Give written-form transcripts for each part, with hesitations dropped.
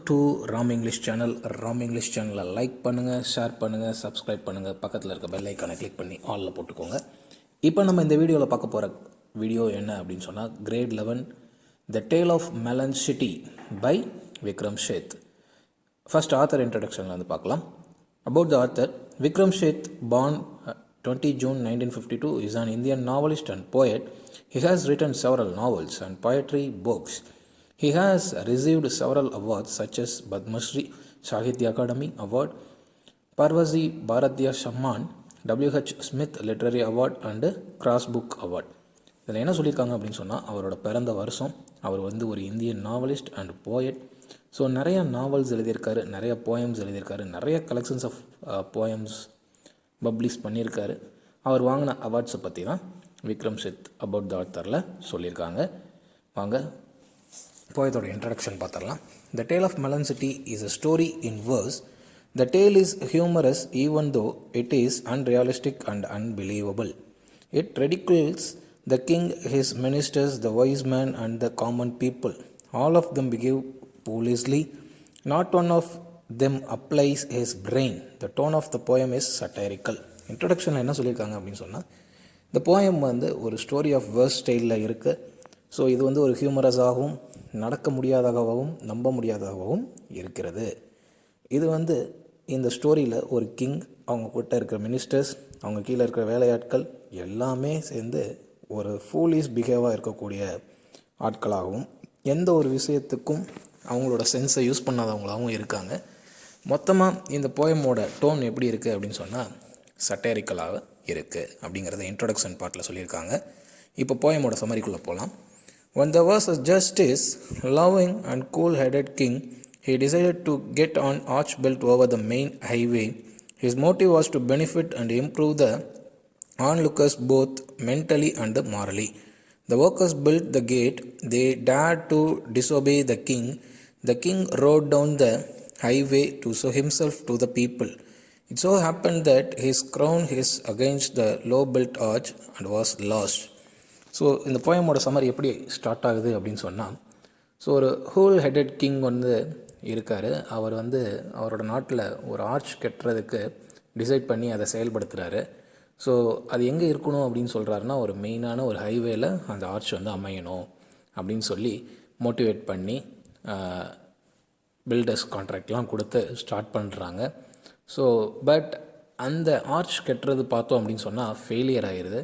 To Ram English சேனலை like பண்ணுங்கள், share பண்ணுங்கள், சப்ஸ்கிரைப் பண்ணுங்கள். பக்கத்தில் இருக்க பெல் ஐக்கானை கிளிக் பண்ணி ஆலில் போட்டுக்கோங்க. இப்போ நம்ம இந்த வீடியோவில் பார்க்க போகிற வீடியோ என்ன அப்படின்னு சொன்னால், grade 11 the tale of melon city by Vikram Seth. First author இன்ட்ரடக்ஷனில் வந்து பார்க்கலாம். About the author, Vikram Seth born 20 June 1952 is an Indian novelist and poet. He has written several novels and poetry books. He has received several awards such as Padma Shri Sahitya Academy Award, Parvasi Bharatiya Samman, W.H. Smith Literary Award and Cross Book Award. இதில் என்ன சொல்லியிருக்காங்க அப்படின்னு சொன்னால், அவரோட பிறந்த வருஷம், அவர் வந்து ஒரு Indian novelist and poet. So நிறைய நாவல்ஸ் எழுதியிருக்காரு, நிறைய போயம்ஸ் எழுதியிருக்காரு, நிறைய கலெக்ஷன்ஸ் ஆஃப் போயம்ஸ் பப்ளிஷ் பண்ணியிருக்காரு. அவர் வாங்கின அவார்ட்ஸை பற்றி தான் விக்ரம் சேத் அபவுட் த ஆத்தரில் சொல்லியிருக்காங்க. வாங்க போயத்தோட இன்ட்ரடக்ஷன் பார்த்துடலாம். The tale of melon city is a story in verse. The tale is humorous even though it is unrealistic and unbelievable. It ridicules the king, his ministers, the wise man and the common people. All of them behave foolishly. Not one of them applies his brain. The tone of the poem is satirical. இன்ட்ரடக்ஷனில் என்ன சொல்லியிருக்காங்க அப்படின்னு சொன்னால், இந்த poem வந்து ஒரு story of verse ஸ்டைலில் இருக்குது. So இது வந்து ஒரு ஹியூமரஸாகவும் நடக்க முடியாததாகவும் நம்ப முடியாததாகவும் இருக்கிறது. இது வந்து இந்த ஸ்டோரியில் ஒரு கிங், அவங்க கிட்ட இருக்கிற மினிஸ்டர்ஸ், அவங்க கீழே இருக்கிற வேலையாட்கள் எல்லாமே சேர்ந்து ஒரு ஃபூலிஷ் பிஹேவாக இருக்கக்கூடிய ஆட்களாகவும், எந்த ஒரு விஷயத்துக்கும் அவங்களோட சென்ஸை யூஸ் பண்ணாதவங்களாகவும் இருக்காங்க. மொத்தமாக இந்த போயமோட டோன் எப்படி இருக்குது அப்படின்னு சொன்னால், சட்டேரிக்கலாக இருக்குது அப்படிங்கிறத இன்ட்ரொடக்ஷன் பார்ட்டில் சொல்லியிருக்காங்க. இப்போ போயமோட சம்மரிக்குள்ளே போகலாம். When there was a justice, loving and cool-headed king, he decided to get an arch built over the main highway. His motive was to benefit and improve the onlookers both mentally and morally. The workers built the gate. They dared to disobey the king. The king rode down the highway to show himself to the people. It so happened that his crown is against the low-built arch and was lost. So இந்த போயமோட summary எப்படி start ஆகுது அப்படின்னு சொன்னால், so ஒரு whole headed king வந்து இருக்கார். அவர் வந்து அவரோட நாட்டில் ஒரு ஆர்ச் கட்டுறதுக்கு டிசைட் பண்ணி அதை செயல்படுத்துகிறாரு. ஸோ அது எங்கே இருக்கணும் அப்படின்னு சொல்கிறாருன்னா, ஒரு மெயினான ஒரு ஹைவேல அந்த ஆர்ச் வந்து அமையணும் அப்படின்னு சொல்லி மோட்டிவேட் பண்ணி பில்டர்ஸ் கான்ட்ராக்ட்லாம் கொடுத்து ஸ்டார்ட் பண்ணுறாங்க. ஸோ பட் அந்த ஆர்ச் கட்டுறது பார்த்தோம் அப்படின்னு சொன்னால் ஃபெயிலியர் ஆகிடுது.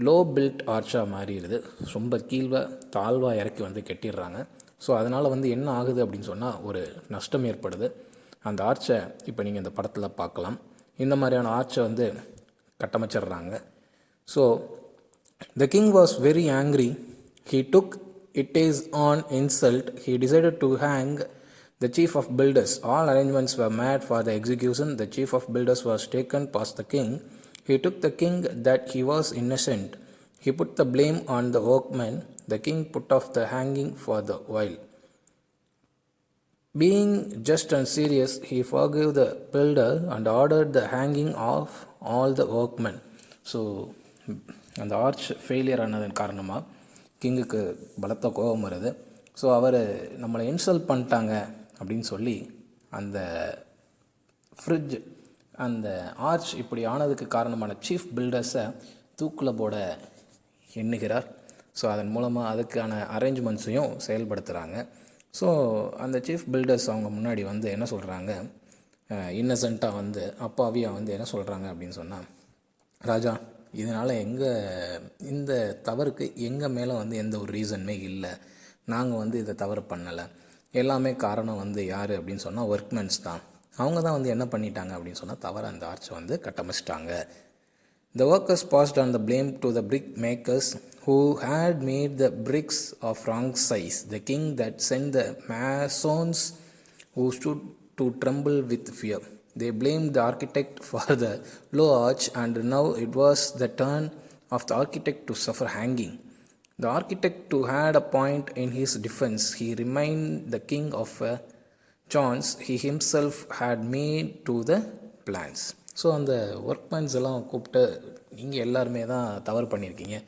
லோ பில்ட் ஆர்ச்சாக மாறிடுது. ரொம்ப தாழ்வாக இறக்கி வந்து கட்டிடுறாங்க. ஸோ அதனால் வந்து என்ன ஆகுது அப்படின்னு சொன்னால், ஒரு நஷ்டம் ஏற்படுது. அந்த ஆர்ச்சை இப்போ நீங்கள் இந்த படத்தில் பார்க்கலாம். இந்த மாதிரியான ஆர்ச்சை வந்து கட்டமைச்சிடுறாங்க. So the king was very angry. He took it is an insult. He decided to hang the chief of builders. All arrangements were made for the execution. The chief of builders was taken past the king. He took the king that he was innocent. He put the blame on the workmen. The king put off the hanging for the while. Being just and serious, he forgave the builder and ordered the hanging of all the workmen. So, அந்த arch failure ஆனதன் காரணமாக கிங்குக்கு பலத்த கோபம் வருது. So அவர் நம்மளை insult பண்ணிட்டாங்க அப்படின்னு சொல்லி அந்த ஃப்ரிட்ஜ், அந்த ஆர்ச் இப்படி ஆனதுக்கு காரணமான சீஃப் பில்டர்ஸை தூக்கில் போட எண்ணுகிறார். ஸோ அதன் மூலமாக அதுக்கான அரேஞ்ச்மெண்ட்ஸையும் செயல்படுத்துகிறாங்க. ஸோ அந்த சீஃப் பில்டர்ஸ் அவங்க முன்னாடி வந்து என்ன சொல்கிறாங்க, இன்னசென்ட்டாக வந்து அப்பாவியாக வந்து என்ன சொல்கிறாங்க அப்படின்னு சொன்னால், ராஜா, இதனால் இந்த தவறுக்கு எங்கள் மேலே வந்து எந்த ஒரு ரீசனுமே இல்லை. நாங்கள் வந்து இதை தவறு பண்ணலை. எல்லாமே காரணம் வந்து யார் அப்படின்னு சொன்னால் ஒர்க்மென்ஸ் தான். அவங்க தான் வந்து என்ன பண்ணிட்டாங்க அப்படின்னு சொன்னால், தவறு அந்த ஆர்ச்சை வந்து கட்டமைச்சிட்டாங்க. The workers passed on the blame to the brick makers who had made the bricks of wrong size. The king that sent the masons who stood to tremble with fear. They blamed the architect for the low arch, and now it was the turn of the architect to suffer hanging. The architect had a point in his defense. He reminded the king of a chance he himself had made to the plans. So அந்த workmen's எல்லாம் கூப்பிட்டு, நீங்கள் எல்லாருமே தான் தவறு பண்ணியிருக்கீங்க,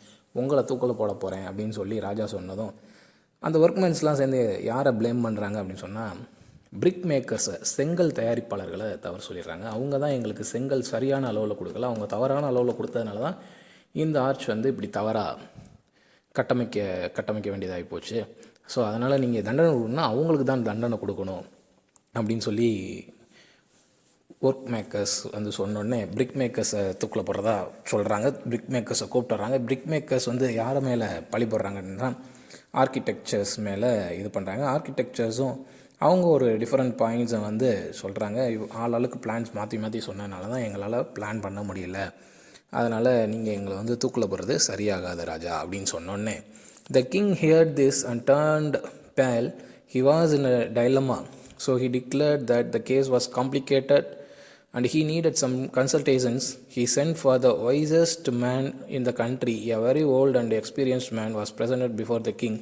உங்களை தூக்கில் போட போகிறேன் அப்படின்னு சொல்லி ராஜா சொன்னதும், அந்த ஒர்க்மேன்ஸ்லாம் சேர்ந்து யாரை ப்ளேம் பண்ணுறாங்க அப்படின்னு சொன்னால், பிரிக் மேக்கர்ஸை செங்கல் தயாரிப்பாளர்களை தவறு சொல்லிடுறாங்க. அவங்க தான் எங்களுக்கு செங்கல் சரியான அளவில் கொடுக்கல, அவங்க தவறான அளவில் கொடுத்ததுனால தான் இந்த ஆர்ச் வந்து இப்படி தவறாக கட்டமைக்க வேண்டியதாகி போச்சு. ஸோ அதனால் நீங்கள் தண்டனை கொடுக்கணும்னா அவங்களுக்கு தான் தண்டனை கொடுக்கணும் அப்படின்னு சொல்லி ஒர்க் மேக்கர்ஸ் வந்து சொன்னோடனே பிரிக் மேக்கர்ஸை தூக்கில் போடுறதா சொல்கிறாங்க. பிரிக் மேக்கர்ஸை கூப்பிட்டுறாங்க. பிரிக் மேக்கர்ஸ் வந்து யாரை மேலே பழி போடுறாங்கன்னா ஆர்கிடெக்சர்ஸ் மேலே இது பண்ணுறாங்க. ஆர்கிடெக்சர்ஸும் அவங்க ஒரு டிஃப்ரெண்ட் பாயிண்ட்ஸை வந்து சொல்கிறாங்க. ஆளுக்கு பிளான்ஸ் மாற்றி சொன்னதுனால தான் எங்களால் பிளான் பண்ண முடியல, அதனால் நீங்கள் எங்களை வந்து தூக்கில் போடுறது சரியாகாது ராஜா அப்படின்னு சொன்னோடனே the king heard this and turned pale. He was in a dilemma. So he declared that the case was complicated and he needed some consultations. He sent for the wisest man in the country. A very old and experienced man was presented before the king.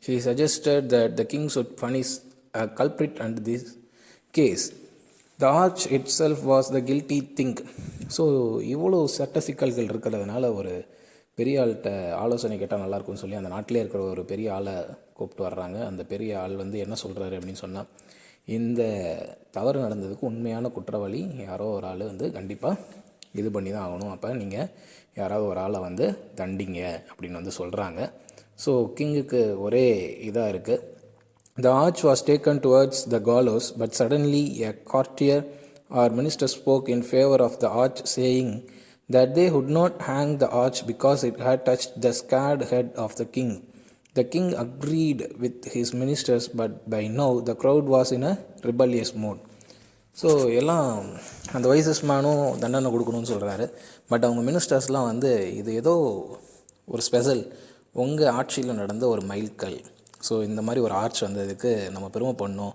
He suggested that the king should punish a culprit under this case. The arch itself was the guilty thing. So இவ்வளோ சட்ட சிக்கல்கள் இருக்கிறதுனால ஒரு பெரிய ஆள்கிட்ட ஆலோசனை கேட்டால் நல்லாயிருக்கும்னு சொல்லி அந்த நாட்டிலே இருக்கிற ஒரு பெரிய ஆளை கூப்பிட்டு வர்றாங்க. அந்த பெரிய ஆள் வந்து என்ன சொல்கிறாரு அப்படின்னு சொன்னால், இந்த தவறு நடந்ததுக்கு உண்மையான குற்றவாளி யாரோ ஒரு ஆள் வந்து கண்டிப்பாக இது பண்ணி தான் ஆகணும், அப்போ நீங்கள் யாராவது ஒரு ஆளை வந்து தண்டிங்க அப்படின்னு வந்து சொல்கிறாங்க. ஸோ கிங்குக்கு ஒரே இதாக இருக்குது. The arch was taken towards the gallows, but suddenly a courtier or minister spoke in favor of the arch, saying that they would not hang the arch because it had touched the scared head of the king. The king agreed with his ministers, but by now the crowd was in a rebellious mood. So எல்லாம் அந்த vices மேனும் தண்டனை கொடுக்கணும்னு சொல்கிறாரு. But அவங்க மினிஸ்டர்ஸ்லாம் வந்து இது ஏதோ ஒரு ஸ்பெஷல், உங்கள் ஆட்சியில் நடந்த ஒரு மைல்கல், ஸோ இந்த மாதிரி ஒரு ஆர்ச் வந்ததுக்கு நம்ம பெருமை பண்ணணும்,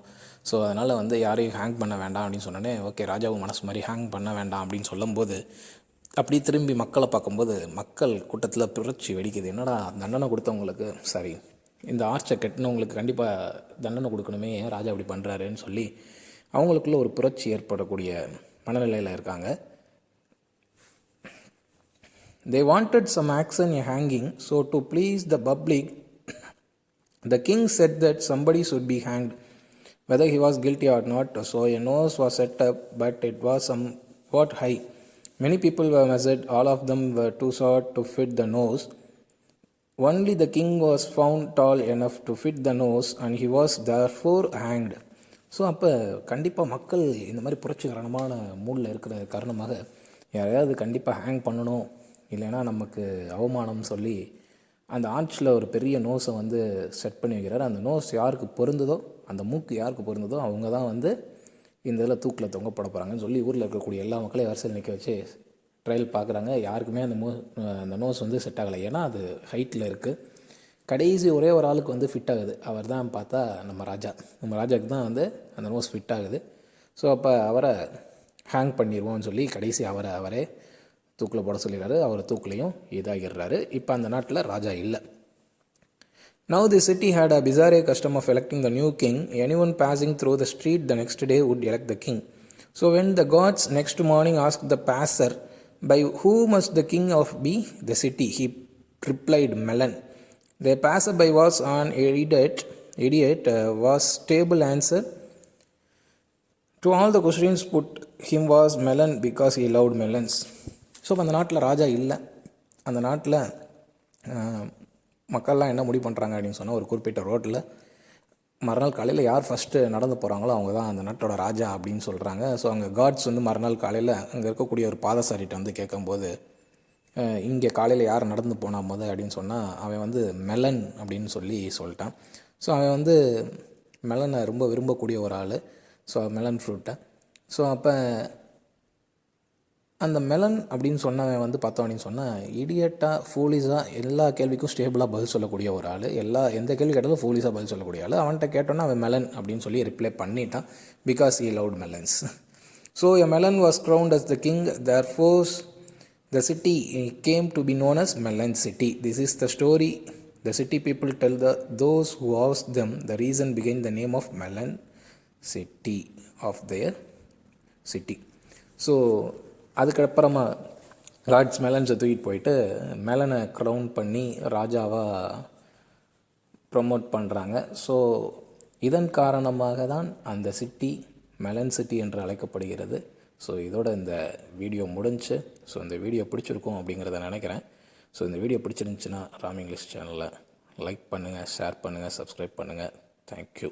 ஸோ அதனால் வந்து யாரையும் ஹேங் பண்ண வேண்டாம் அப்படின்னு சொன்னோன்னே ஓகே ராஜாவும் மனசு மாதிரி ஹேங் பண்ண வேண்டாம் அப்படின்னு சொல்லும்போது அப்படி திரும்பி மக்களை பார்க்கும்போது மக்கள் கூட்டத்தில் புரட்சி வெடிக்குது. என்னடா தண்டனை கொடுத்தவங்களுக்கு சரி, இந்த ஆர்ச்சை கட்டினவங்களுக்கு கண்டிப்பாக தண்டனை கொடுக்கணுமே, ஏன் ராஜா அப்படி பண்ணுறாருன்னு சொல்லி அவங்களுக்குள்ள ஒரு புரட்சி ஏற்படக்கூடிய மனநிலையில் இருக்காங்க. They wanted some action in hanging, so to please the public, the king said that somebody should be hanged, whether he was guilty or not. So a nose was set up, but it was somewhat high. Many people were measured, all of them were too short to fit the nose. Only the king was found tall enough to fit the nose, and he was therefore hanged. So அப்போ கண்டிப்பாக மக்கள் இந்த மாதிரி புரட்சிகரமான மூடில் இருக்கிற காரணமாக யாரையாவது கண்டிப்பாக ஹேங் பண்ணணும், இல்லைன்னா நமக்கு அவமானம் சொல்லி அந்த ஆர்ச்சில் ஒரு பெரிய நோஸை வந்து செட் பண்ணி வைக்கிறார். அந்த நோஸ் யாருக்கு பொருந்ததோ, அந்த மூக்கு யாருக்கு பொருந்ததோ அவங்க தான் வந்து இந்த இதில் தூக்கில் தொங்க போட போகிறாங்கன்னு சொல்லி ஊரில் இருக்கக்கூடிய எல்லா மக்களையும் வரிசையில் நிற்க வச்சு ட்ரையல் பார்க்குறாங்க. யாருக்குமே அந்த நோஸ் வந்து செட் ஆகலை, ஏன்னா அது ஹைட்டில் இருக்குது. கடைசி ஒரே ஒரு ஆளுக்கு வந்து ஃபிட் ஆகுது, அவர் தான் பார்த்தா நம்ம ராஜாவுக்கு தான் வந்து அந்த நோஸ் ஃபிட் ஆகுது. ஸோ அப்போ அவரை ஹேங் பண்ணிடுவோம்னு சொல்லி கடைசி அவரே தூக்கில் போட சொல்லிடுறாரு. அவர் தூக்கிலையும் இதாகிடுறாரு. இப்போ அந்த நாட்டில் ராஜா இல்லை. Now the city had a bizarre custom of electing the new king. Anyone passing through the street the next day would elect the king. So when the gods next morning asked the passer, by who must the king of be the city, he replied, Melon. The passerby was an idiot was stable answer to all the questions put him was Melon because he loved melons. So அந்த நாட்டில் ராஜா இல்லை. அந்த நாட்டில் மக்கள்லாம் என்ன முடிவு பண்ணுறாங்க அப்படின்னு சொன்னால், ஒரு குறிப்பிட்ட ரோட்டில் மறுநாள் காலையில் யார் ஃபஸ்ட்டு நடந்து போகிறாங்களோ அவங்க தான் அந்த நாட்டோட ராஜா அப்படின்னு சொல்கிறாங்க. ஸோ அங்கே காட்ஸ் வந்து மறுநாள் காலையில் அங்கே இருக்கக்கூடிய ஒரு பாதசாரிகிட்ட வந்து கேட்கும்போது, இங்கே காலையில் யார் நடந்து போனா அப்படின்னு சொன்னால் அவன் வந்து மெலன் அப்படின்னு சொல்லிட்டான். ஸோ அவன் வந்து மெலனை ரொம்ப விரும்பக்கூடிய ஒரு ஆள். So Mellon ஃப்ரூட்டை. ஸோ அப்போ அந்த மெலன் அப்படின்னு சொன்னவன் வந்து பார்த்தோம் அப்படின்னு சொன்னால் இடியட்டாக ஃபூலிஸாக எல்லா கேள்விக்கும் ஸ்டேபிளாக பதில் சொல்லக்கூடிய ஒரு ஆள். எந்த கேள்வி கேட்டாலும் ஃபூலிஸாக பதில் சொல்லக்கூடிய ஆள். அவன்கிட்ட கேட்டோன்னா அவன் மெலன் அப்படின்னு சொல்லி ரிப்ளை பண்ணிட்டான். Because he loved melons. So a melon was crowned as the king. Therefore the city came to be known as Melon City. This is the story the city people tell those who ask them the reason behind the name of Melon City of their city. So அதுக்கப்புறமா God's மெலன்ஸை தூக்கிட்டு போயிட்டு மெலனை crown பண்ணி ராஜாவாக promote பண்ணுறாங்க. So இதன் காரணமாக தான் அந்த சிட்டி மெலன் சிட்டி என்று அழைக்கப்படுகிறது. ஸோ இதோட இந்த வீடியோ முடிஞ்சு. ஸோ இந்த வீடியோ பிடிச்சிருக்கும் அப்படிங்கிறத நினைக்கிறேன். ஸோ இந்த வீடியோ பிடிச்சிருந்துச்சுன்னா ராம் இங்கிலீஷ் சேனலை லைக் பண்ணுங்கள், ஷேர் பண்ணுங்கள், சப்ஸ்கிரைப் பண்ணுங்கள். தேங்க்யூ.